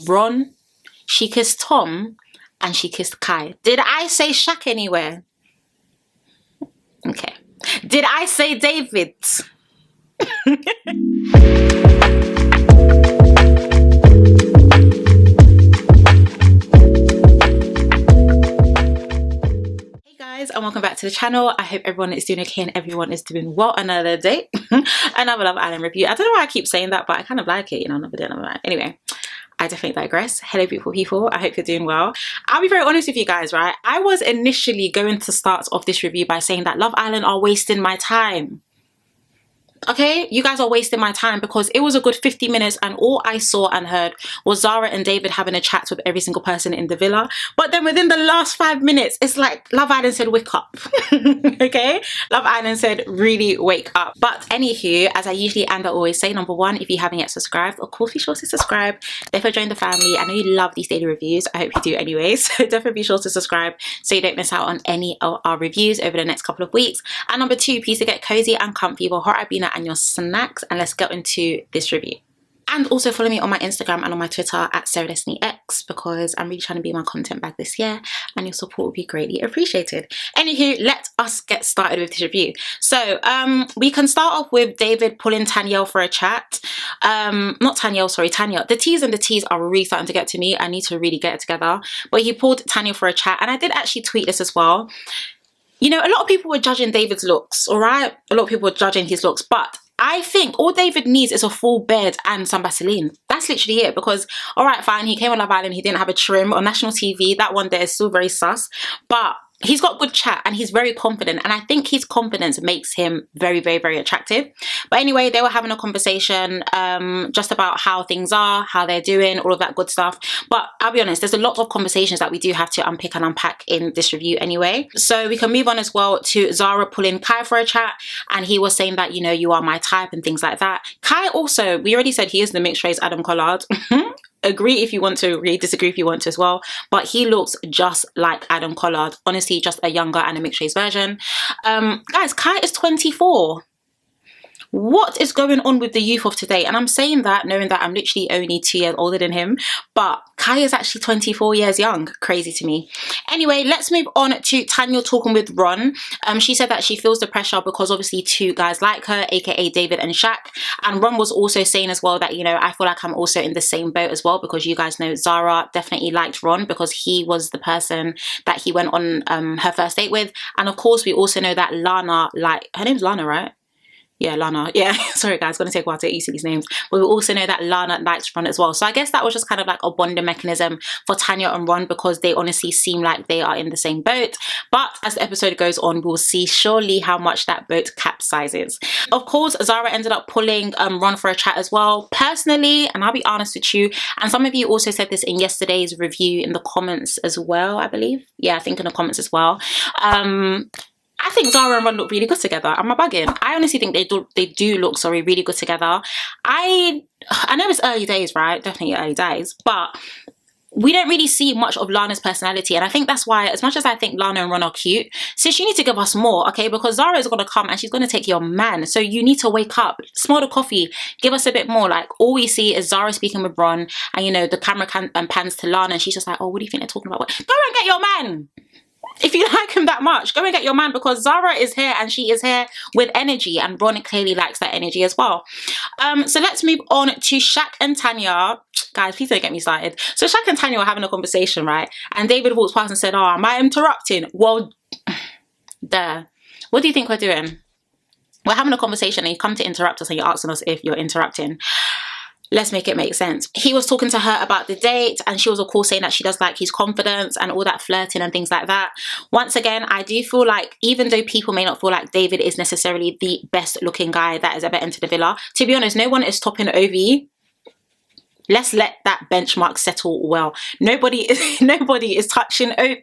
Ron, she kissed Tom, and she kissed Kai. Did I say Shaq anywhere? Okay. Did I say David? And welcome back to the channel. I hope everyone is doing okay and everyone is doing well. Another day, another Love Island review. I don't know why I keep saying that, but I kind of like it, you know. Another day, another night. Anyway, I definitely digress. Hello, beautiful people. I hope you're doing well. I'll be very honest with you guys, right? I was initially going to start off this review by saying that Love Island are wasting my time. Okay, you guys are wasting my time because it was a good 50 minutes and all I saw and heard was Zara and David having a chat with every single person in the villa. But then within the last 5 minutes, it's like Love Island said, wake up. Okay, Love Island said, really wake up. But anywho, as I usually and I always say, number one, if you haven't yet subscribed, of course be sure to subscribe. Therefore join the family. I know you love these daily reviews. I hope you do anyways. So definitely be sure to subscribe so you don't miss out on any of our reviews over the next couple of weeks. And number two, please to get cozy and comfy with hot Abina and your snacks, and let's get into this review. And also follow me on my Instagram and on my Twitter at SarahDestinyX because I'm really trying to be my content bag this year and your support would be greatly appreciated. Anywho, let us get started with this review. So we can start off with David pulling Tanyel for a chat. Not Tanyel, sorry, Tanyel. The T's and the T's are really starting to get to me. I need to really get it together. But he pulled Tanyel for a chat, and I did actually tweet this as well. You know, a lot of people were judging David's looks, all right? A lot of people were judging his looks, but I think all David needs is a full beard and some Vaseline. That's literally it because, all right, fine, he came on Love Island, he didn't have a trim on national TV. That one there is still very sus, but he's got good chat and he's very confident, and I think his confidence makes him very, very, very attractive. But anyway, they were having a conversation just about how things are, how they're doing, all of that good stuff. But I'll be honest, there's a lot of conversations that we do have to unpick and unpack in this review anyway. So we can move on as well to Zara pulling Kai for a chat, and he was saying that, you know, you are my type and things like that. Kai also, we already said he is the mixed race Adam Collard. Agree if you want to, really disagree if you want to as well, but he looks just like Adam Collard. Honestly, just a younger and a mixed race version. Guys, Kai is 24. What is going on with the youth of today? And I'm saying that knowing that I'm literally only 2 years older than him, but Kai is actually 24 years young. Crazy to me. Anyway, let's move on to Tanyel talking with Ron. She said that she feels the pressure because obviously 2 guys like her, aka David and Shaq. And Ron was also saying as well that, you know, I feel like I'm also in the same boat as well because you guys know Zara definitely liked Ron because he was the person that he went on her first date with. And of course, we also know that Lana, like, her name's Lana, right? Yeah, Lana. Yeah, sorry guys, it's going to take a while to get used to these names. But we also know that Lana likes Ron as well. So I guess that was just kind of like a bonding mechanism for Tanya and Ron because they honestly seem like they are in the same boat. But as the episode goes on, we'll see surely how much that boat capsizes. Of course, Zara ended up pulling Ron for a chat as well. Personally, and I'll be honest with you, and some of you also said this in yesterday's review in the comments as well, I believe. Yeah, I think in the comments as well. I think Zara and Ron look really good together. Am I bugging? I honestly think they do look, sorry, really good together. I know it's early days, right? Definitely early days, but we don't really see much of Lana's personality, and I think that's why, as much as I think Lana and Ron are cute, sis, you need to give us more, okay? Because Zara is going to come and she's going to take your man, so you need to wake up, smell the coffee, give us a bit more. Like, all we see is Zara speaking with Ron, and you know, the camera pans to Lana, and she's just like, oh, what do you think they're talking about? Go and get your man! If you like him that much, go and get your man because Zara is here and she is here with energy, and Ron clearly likes that energy as well. So let's move on to Shaq and Tanya. Guys, please don't get me started. So Shaq and Tanya were having a conversation, right? And David walks past and said, oh, am I interrupting? Well, duh. What do you think we're doing? We're having a conversation and you come to interrupt us and you're asking us if you're interrupting. Let's make it make sense. He was talking to her about the date, and she was of course saying that she does like his confidence and all that flirting and things like that. Once again, I do feel like even though people may not feel like David is necessarily the best looking guy that has ever entered the villa, to be honest, no one is topping Ovi. Let's let that benchmark settle well. Nobody is touching Ovi.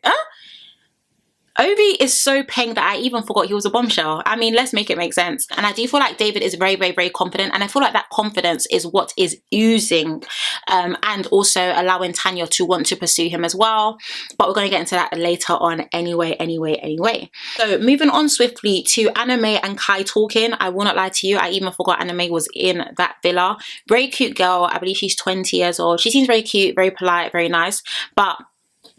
Obi is so peng that I even forgot he was a bombshell. I mean, let's make it make sense. And I do feel like David is very, very, very confident. And I feel like that confidence is what is oozing and also allowing Tanya to want to pursue him as well. But we're going to get into that later on anyway. So moving on swiftly to Anna-Mae and Kai talking. I will not lie to you. I even forgot Anna-Mae was in that villa. Very cute girl. I believe she's 20 years old. She seems very cute, very polite, very nice. But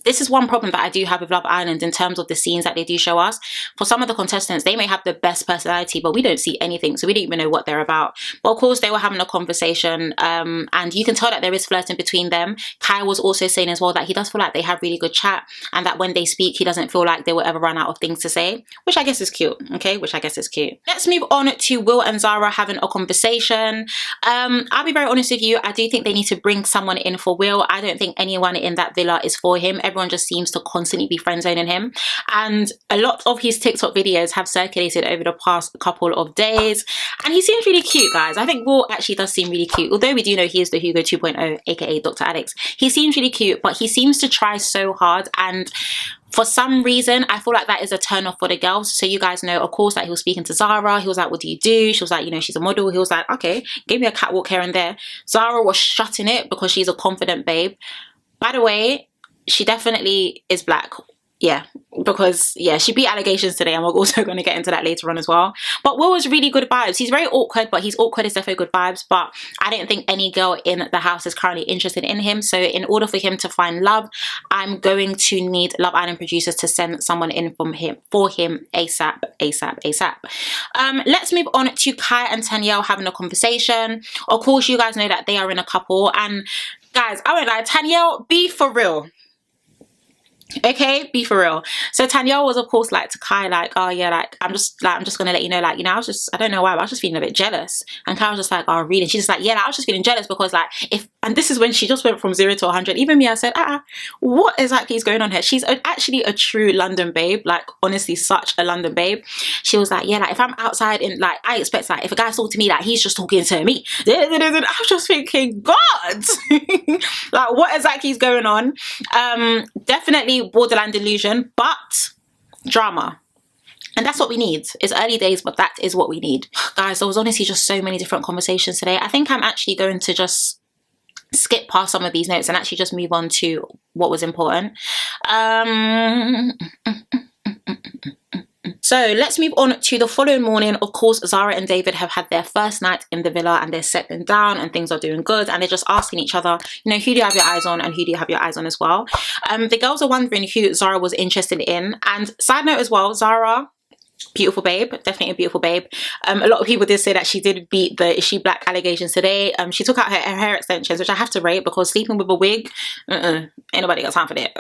this is one problem that I do have with Love Island in terms of the scenes that they do show us. For some of the contestants, they may have the best personality, but we don't see anything, so we don't even know what they're about. But of course, they were having a conversation, and you can tell that there is flirting between them. Kai was also saying as well that he does feel like they have really good chat, and that when they speak, he doesn't feel like they will ever run out of things to say, which I guess is cute, okay? Which I guess is cute. Let's move on to Will and Zara having a conversation. I'll be very honest with you, I do think they need to bring someone in for Will. I don't think anyone in that villa is for him. Everyone just seems to constantly be friend zoning him, and a lot of his TikTok videos have circulated over the past couple of days, and he seems really cute, guys. I think Will actually does seem really cute, although we do know he is the Hugo 2.0, aka Dr. Alex. He seems really cute, but he seems to try so hard, and for some reason, I feel like that is a turn off for the girls. So you guys know, of course, that he was speaking to Zara. He was like, what do you do? She was like, you know, she's a model. He was like, okay, give me a catwalk here and there. Zara was shutting it because she's a confident babe. By the way, she definitely is black. Yeah, because yeah, she beat allegations today, and we're also going to get into that later on as well. But Will was really good vibes. He's very awkward, but he's awkward is definitely good vibes. But I don't think any girl in the house is currently interested in him. So in order for him to find love, I'm going to need Love Island producers to send someone in for him ASAP. Let's move on to Kai and Tanyel having a conversation. Of course, you guys know that they are in a couple, and guys, I won't lie, Tanyel, be for real. Okay, be for real. So Tanyel was of course like to Kai, like, oh yeah, like I'm just gonna let you know, like, you know, I don't know why, but I was just feeling a bit jealous. And Kai was just like, oh really? And she's just like, yeah, like, I was just feeling jealous because like and this is when she just went from 0 to 100. Even me, I said, what exactly is going on here? She's actually a true London babe, like honestly such a London babe. She was like, yeah, like if I'm outside and like I expect like if a guy's talking to me, like he's just talking to me. I was just thinking, God, like what exactly is going on? Definitely borderline delusion, but drama, and that's what we need. It's early days, but that is what we need. Guys, there was honestly just so many different conversations today. I think I'm actually going to just skip past some of these notes and actually just move on to what was important. So let's move on to the following morning. Of course, Zara and David have had their first night in the villa, and they're settling down and things are doing good, and they're just asking each other, you know, who do you have your eyes on and who do you have your eyes on as well. The girls are wondering who Zara was interested in. And side note as well, Zara, beautiful babe, definitely a beautiful babe. A lot of people did say that she did beat the is she black allegations today. She took out her hair extensions, which I have to rate, because sleeping with a wig, ain't nobody got time for that.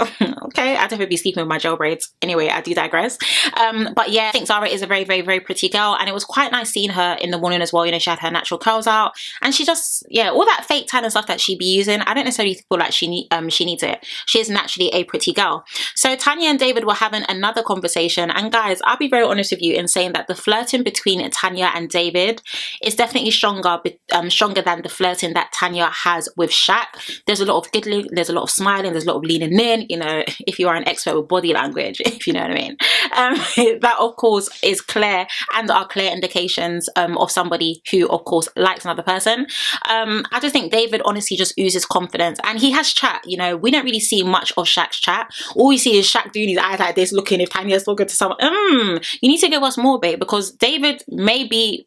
Okay, I'd definitely be sleeping with my gel braids. Anyway, I do digress. But yeah, I think Zara is a very, very, very pretty girl, and it was quite nice seeing her in the morning as well. You know, she had her natural curls out, and she just, yeah, all that fake tan and stuff that she be using, I don't necessarily feel like she needs it. She is naturally a pretty girl. So Tanya and David were having another conversation, and guys, I'll be very honest with you in saying that the flirting between Tanya and David is definitely stronger than the flirting that Tanya has with Shaq. There's a lot of giggling, there's a lot of smiling, there's a lot of leaning in, you know, if you are an expert with body language, if you know what I mean. That of course is clear, and are clear indications of somebody who of course likes another person. I just think David honestly just oozes confidence, and he has chat. You know, we don't really see much of Shaq's chat. All we see is Shaq doing his eyes like this, looking if Tanya's talking to someone. You need to give us more, babe, because David may be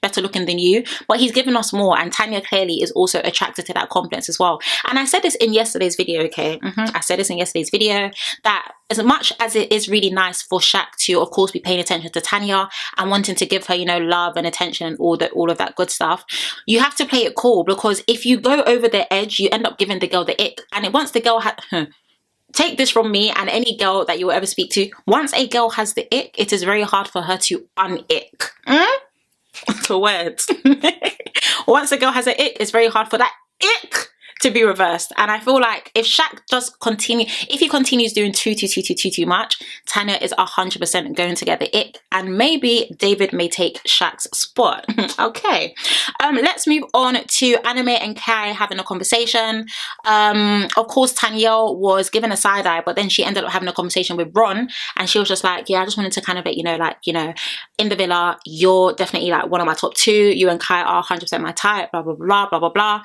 better looking than you, but he's giving us more, and Tanya clearly is also attracted to that confidence as well. And I said this in yesterday's video, okay? I said this in yesterday's video, that as much as it is really nice for Shaq to of course be paying attention to Tanya and wanting to give her, you know, love and attention and all of that good stuff, you have to play it cool, because if you go over the edge, you end up giving the girl the ick. And once the girl take this from me and any girl that you will ever speak to, once a girl has the ick, it is very hard for her to un-ick. The words. Once a girl has an ick, it's very hard for that ick to be reversed. And I feel like if Shaq does continue, if he continues doing too much, Tanya is 100% going to get the ick, and maybe David may take Shaq's spot. Okay, let's move on to Anna-Mae and Kai having a conversation. Of course, Tanyel was given a side eye, but then she ended up having a conversation with Ron, and she was just like, yeah, I just wanted to kind of let you know, like, you know, in the villa, you're definitely like one of my top 2. You and Kai are 100% my type, blah, blah, blah, blah, blah, blah.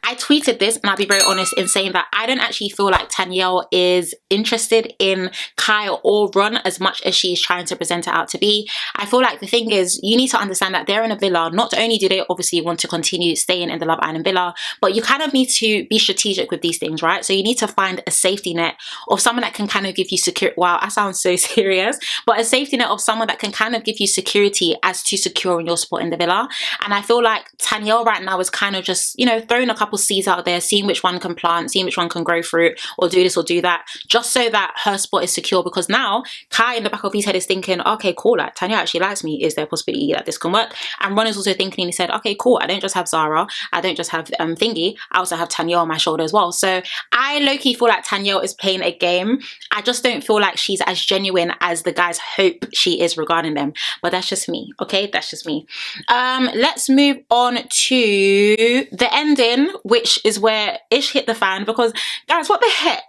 I tweeted this, and I'll be very honest in saying that I don't actually feel like Tanyel is interested in Kai or Ron as much as she's trying to present it out to be. I feel like the thing is, you need to understand that they're in a villa. Not only do they obviously want to continue staying in the Love Island villa, but you kind of need to be strategic with these things, right? So you need to find a safety net of someone that can kind of give you security. Wow, I sound so serious, but a safety net of someone that can kind of give you security as to securing your spot in the villa. And I feel like Tanyel right now is kind of just, you know, throwing a couple seeds out there, seeing which one can plant, seeing which one can grow fruit, or do this or do that, just so that her spot is secure. Because now Kai in the back of his head is thinking, okay, cool, like Tanya actually likes me, is there a possibility that this can work? And Ron is also thinking, and he said, okay, cool, I don't just have Zara, I don't just have Thingy, I also have Tanyel on my shoulder as well. So I low-key feel like Tanyel is playing a game. I just don't feel like she's as genuine as the guys hope she is regarding them, but that's just me. Okay, that's just me. Let's move on to the ending, which is where ish hit the fan, because guys, what the heck?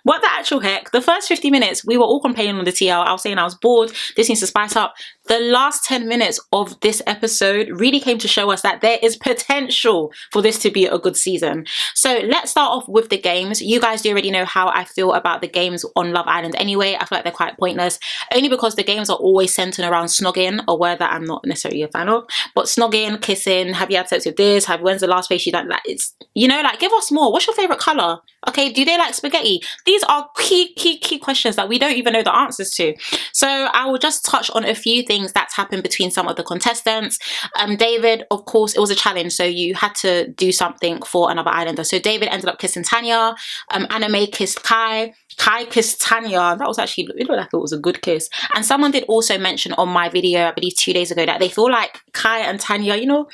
What the actual heck? The first 50 minutes we were all complaining on the TL. I was saying I was bored, this needs to spice up. The last 10 minutes of this episode really came to show us that there is potential for this to be a good season. So let's start off with the games. You guys do already know how I feel about the games on Love Island anyway. I feel like they're quite pointless, only because the games are always centered around snogging, a word that I'm not necessarily a fan of, but snogging, kissing, have you had sex with this, when's the last place you done, like, it's, you know, like, give us more. What's your favorite color? Okay, do they like spaghetti? These are key questions that we don't even know the answers to. So I will just touch on a few things that's happened between some of the contestants. David, of course, it was a challenge, so you had to do something for another islander. So David ended up kissing Tanya. Anna-Mae kissed Kai. Kai kissed Tanya. That was actually, it looked like it was a good kiss. And someone did also mention on my video, I believe 2 days ago, that they feel like Kai and Tanya, you know,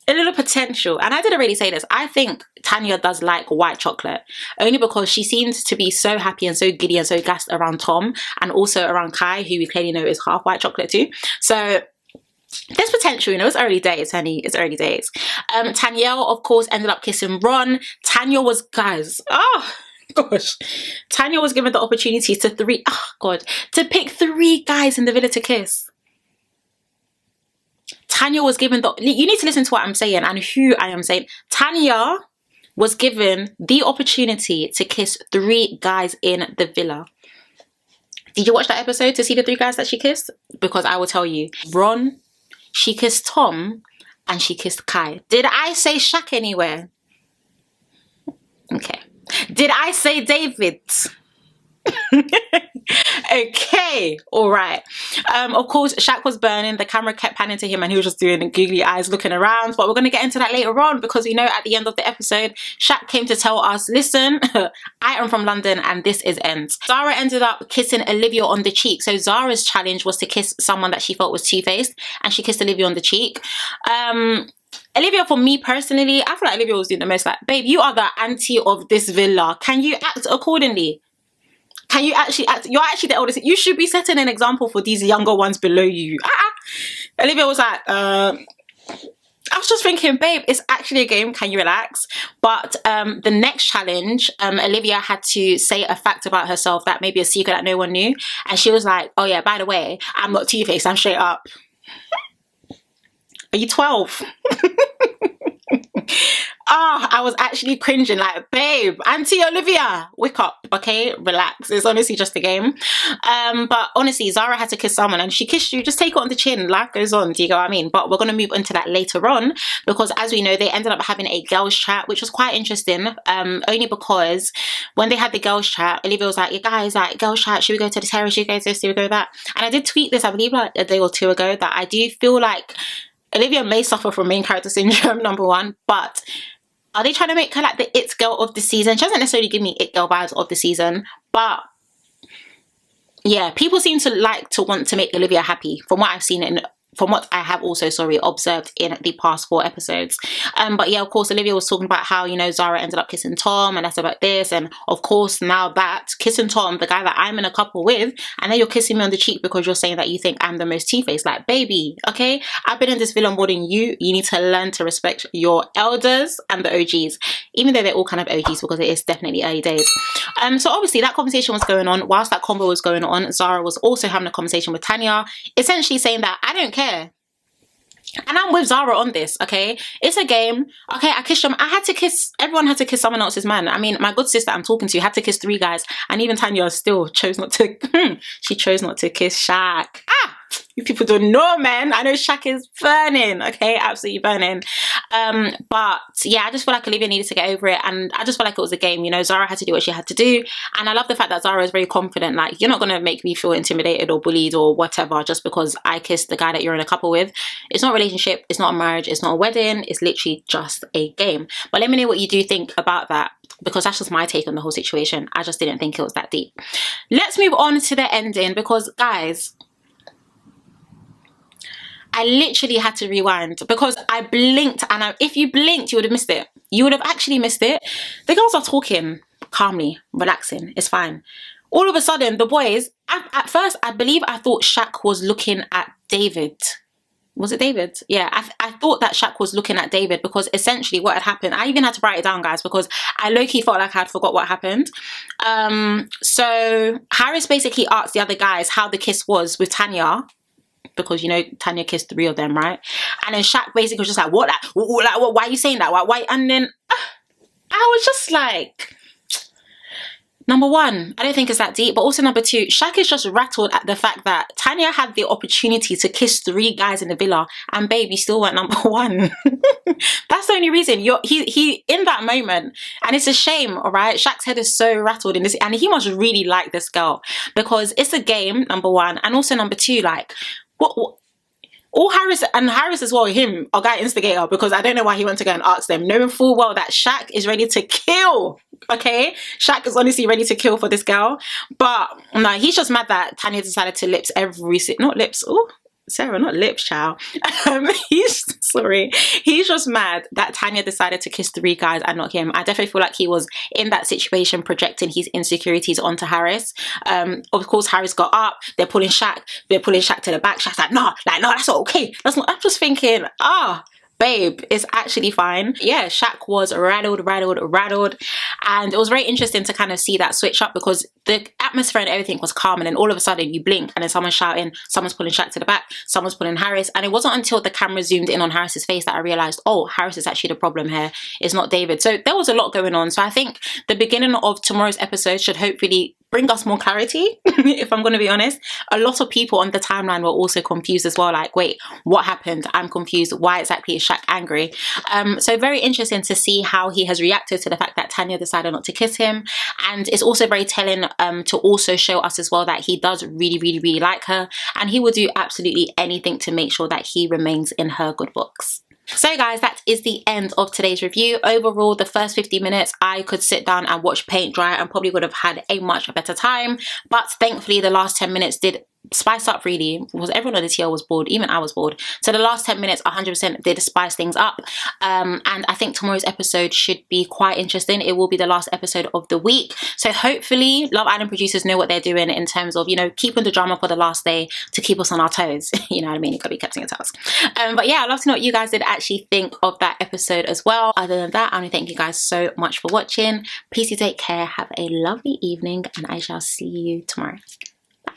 a little potential. And I didn't really say this. I think Tanya does like white chocolate, only because she seems to be so happy and so giddy and so gassed around Tom, and also around Kai, who we clearly know is half white chocolate too. So there's potential, you know, it's early days, honey, it's early days. Tanyel, of course, ended up kissing Ron. Tanya was, guys, oh gosh, Tanya was given the opportunity to to pick 3 guys in the villa to kiss. Tanya was given the, you need to listen to what I'm saying and who I am saying. Tanya was given the opportunity to kiss 3 guys in the villa. Did you watch that episode to see the 3 guys that she kissed? Because I will tell you, Ron, she kissed Tom, and she kissed Kai. Did I say Shaq anywhere? Okay. Did I say David? Okay, all right. Of course, Shaq was burning. The camera kept panning to him, and he was just doing googly eyes, looking around. But we're going to get into that later on, because we know at the end of the episode, Shaq came to tell us, listen, I am from London, and this is end. Zara ended up kissing Olivia on the cheek. So Zara's challenge was to kiss someone that she felt was two-faced, and she kissed Olivia on the cheek. Olivia, for me personally, I feel like Olivia was doing the most, like, babe, you are the auntie of this villa. Can you act accordingly? Can you actually act? You're actually the oldest. You should be setting an example for these younger ones below you. Olivia was like, I was just thinking, babe, it's actually a game. Can you relax? But the next challenge, Olivia had to say a fact about herself, that maybe a secret that no one knew. And she was like, oh yeah, by the way, I'm not two-faced, I'm straight up. Are you 12? I was actually cringing, like, babe, Auntie Olivia, wake up, okay, relax. It's honestly just a game. But honestly, Zara had to kiss someone, and she kissed you, just take it on the chin, life goes on, do you get what I mean? But we're going to move into that later on, because as we know, they ended up having a girls chat, which was quite interesting, only because when they had the girls chat, Olivia was like, you guys, like, girls chat, should we go to the terrace, should we go to this, should we go that? And I did tweet this, I believe, like a day or 2 ago, that I do feel like Olivia may suffer from main character syndrome, number 1, but are they trying to make her like the it girl of the season? She doesn't necessarily give me it girl vibes of the season, but yeah, people seem to like to want to make Olivia happy from what I've seen in from what I have also, sorry, observed in the past 4 episodes. But yeah, of course, Olivia was talking about how, you know, Zara ended up kissing Tom, and that's about this. And of course, now that kissing Tom, the guy that I'm in a couple with, and then you're kissing me on the cheek because you're saying that you think I'm the most two-faced. Like, baby, okay? I've been in this villa more than you. You need to learn to respect your elders and the OGs, even though they're all kind of OGs because it is definitely early days. So obviously that conversation was going on. Whilst that convo was going on, Zara was also having a conversation with Tanya, essentially saying that I don't care. And I'm with Zara on this, okay? It's a game. Okay, I kissed them. Everyone had to kiss someone else's man. I mean, my good sister I'm talking to had to kiss 3 guys, and even Tanya still chose not to, she chose not to kiss Shaq. You people don't know, man. I know Shaq is burning, okay? Absolutely burning. But yeah, I just feel like Olivia needed to get over it, and I just feel like it was a game, you know. Zara had to do what she had to do, and I love the fact that Zara is very confident. Like, you're not gonna make me feel intimidated or bullied or whatever just because I kissed the guy that you're in a couple with. It's not a relationship, it's not a marriage, it's not a wedding, it's literally just a game. But let me know what you do think about that, because that's just my take on the whole situation. I just didn't think it was that deep. Let's move on to the ending, because guys, I literally had to rewind because I blinked, and if you blinked, you would have missed it. You would have actually missed it. The girls are talking calmly, relaxing, it's fine. All of a sudden, the boys, at first, I believe I thought Shaq was looking at David. Was it David? Yeah, I thought that Shaq was looking at David, because essentially what had happened, I even had to write it down, guys, because I low-key felt like I'd forgot what happened. So Harris basically asked the other guys how the kiss was with Tanya, because, you know, Tanya kissed 3 of them, right? And then Shaq basically was just like, what? Why are you saying that? Why? And then I was just like, number 1, I don't think it's that deep. But also number 2, Shaq is just rattled at the fact that Tanya had the opportunity to kiss 3 guys in the villa, and babe, you still weren't number 1. That's the only reason. He in that moment, and it's a shame, all right? Shaq's head is so rattled in this, and he must really like this girl, because it's a game, number 1, and also number 2, like, what all Harris as well, him, a guy instigator, because I don't know why he went to go and ask them, knowing full well that Shaq is ready to kill, okay? Shaq is honestly ready to kill for this girl. But no, he's just mad that Tanya decided to lips not lips, oh, Sarah, not lips, child. He's just mad that Tanya decided to kiss 3 guys and not him. I definitely feel like he was in that situation projecting his insecurities onto Harris. Of course, Harris got up, they're pulling Shaq to the back. Shaq's like, no, that's not okay. That's not. I'm just thinking, babe, it's actually fine. Yeah, Shaq was rattled, and it was very interesting to kind of see that switch up, because the atmosphere and everything was calm, and then all of a sudden you blink and then someone's shouting, someone's pulling Shaq to the back, someone's pulling Harris, and it wasn't until the camera zoomed in on Harris's face that I realized, oh, Harris is actually the problem here, it's not David. So there was a lot going on. So I think the beginning of tomorrow's episode should hopefully bring us more clarity. If I'm going to be honest, a lot of people on the timeline were also confused as well, like, wait, what happened? I'm confused. Why exactly is Shaq angry? So very interesting to see how he has reacted to the fact that Tanya decided not to kiss him, and it's also very telling to also show us as well that he does really like her, and he will do absolutely anything to make sure that he remains in her good books. So guys, that is the end of today's review. Overall, the first 50 minutes I could sit down and watch paint dry and probably would have had a much better time, but thankfully the last 10 minutes did spice up, really, because everyone on the TL was bored, even I was bored. So the last 10 minutes 100% did spice things up, and I think tomorrow's episode should be quite interesting. It will be the last episode of the week, so hopefully Love Island producers know what they're doing in terms of, you know, keeping the drama for the last day to keep us on our toes. You know what I mean? You've got to be kept on your toes. But yeah, I'd love to know what you guys did actually think of that episode as well. Other than that, I want to thank you guys so much for watching. Please do take care, have a lovely evening, and I shall see you tomorrow. Bye.